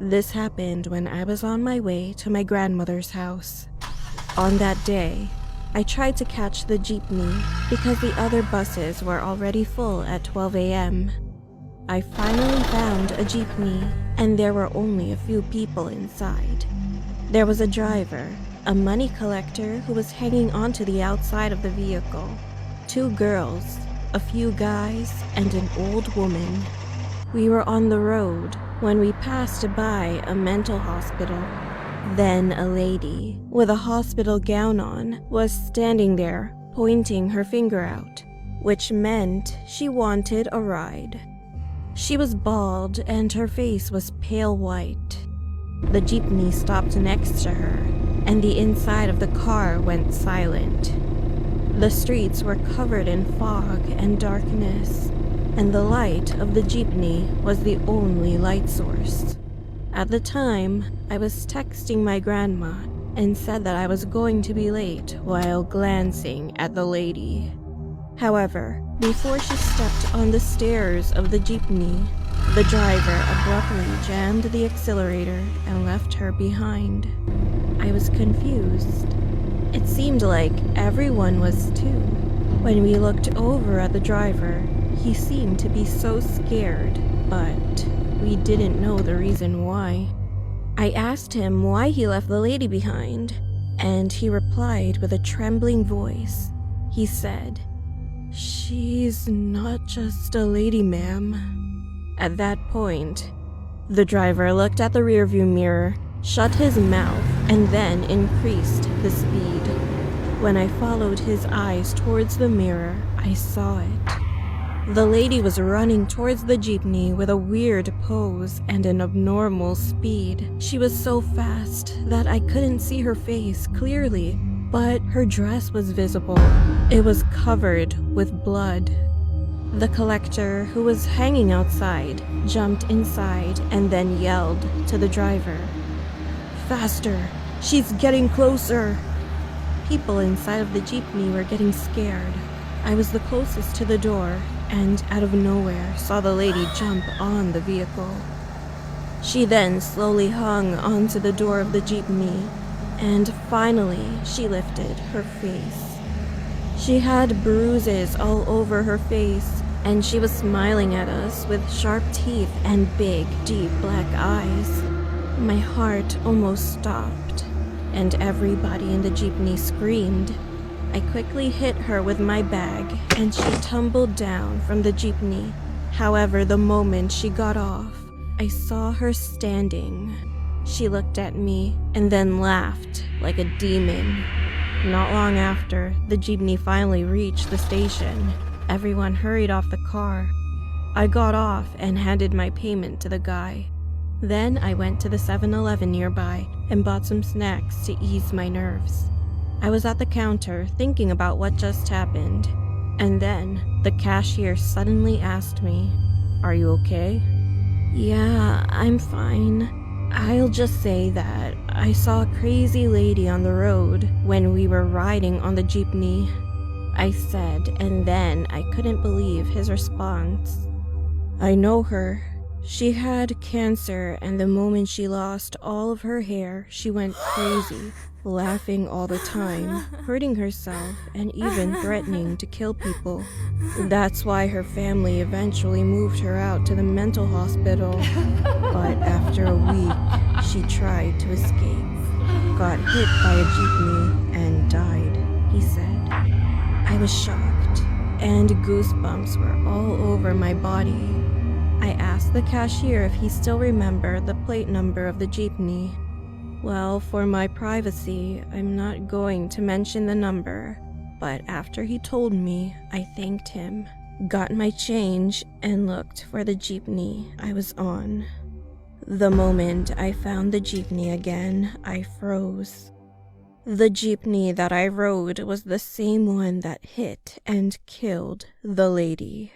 This happened when I was on my way to my grandmother's house. On that day, I tried to catch the jeepney because the other buses were already full at 12 a.m. I finally found a jeepney, and there were only a few people inside. There was a driver, a money collector who was hanging onto the outside of the vehicle, 2 girls, a few guys, and an old woman. We were on the road when we passed by a mental hospital. Then a lady with a hospital gown on was standing there, pointing her finger out, which meant she wanted a ride. She was bald and her face was pale white. The jeepney stopped next to her, and the inside of the car went silent. The streets were covered in fog and darkness, and the light of the jeepney was the only light source. At the time, I was texting my grandma and said that I was going to be late while glancing at the lady. However, before she stepped on the stairs of the jeepney, the driver abruptly jammed the accelerator and left her behind. I was confused. It seemed like everyone was too. When we looked over at the driver, he seemed to be so scared, but we didn't know the reason why. I asked him why he left the lady behind, and he replied with a trembling voice. He said, "She's not just a lady, ma'am." At that point, the driver looked at the rearview mirror, shut his mouth, and then increased the speed. When I followed his eyes towards the mirror, I saw it. The lady was running towards the jeepney with a weird pose and an abnormal speed. She was so fast that I couldn't see her face clearly, but her dress was visible. It was covered with blood. The collector, who was hanging outside, jumped inside and then yelled to the driver, "Faster! She's getting closer!" People inside of the jeepney were getting scared. I was the closest to the door, and out of nowhere saw the lady jump on the vehicle. She then slowly hung onto the door of the jeepney, and finally she lifted her face. She had bruises all over her face, and she was smiling at us with sharp teeth and big, deep black eyes. My heart almost stopped, and everybody in the jeepney screamed. I quickly hit her with my bag, and she tumbled down from the jeepney. However, the moment she got off, I saw her standing. She looked at me and then laughed like a demon. Not long after, the jeepney finally reached the station. Everyone hurried off the car. I got off and handed my payment to the guy. Then I went to the 7-Eleven nearby and bought some snacks to ease my nerves. I was at the counter thinking about what just happened, and then the cashier suddenly asked me, "Are you okay?" "Yeah, I'm fine. I'll just say that I saw a crazy lady on the road when we were riding on the jeepney," I said, and then I couldn't believe his response. "I know her. She had cancer, and the moment she lost all of her hair, she went crazy, laughing all the time, hurting herself, and even threatening to kill people. That's why her family eventually moved her out to the mental hospital. But after a week, she tried to escape, got hit by a jeepney, and died," he said. I was shocked, and goosebumps were all over my body. I asked the cashier if he still remembered the plate number of the jeepney. "Well, for my privacy, I'm not going to mention the number," but after he told me, I thanked him, got my change, and looked for the jeepney I was on. The moment I found the jeepney again, I froze. The jeepney that I rode was the same one that hit and killed the lady.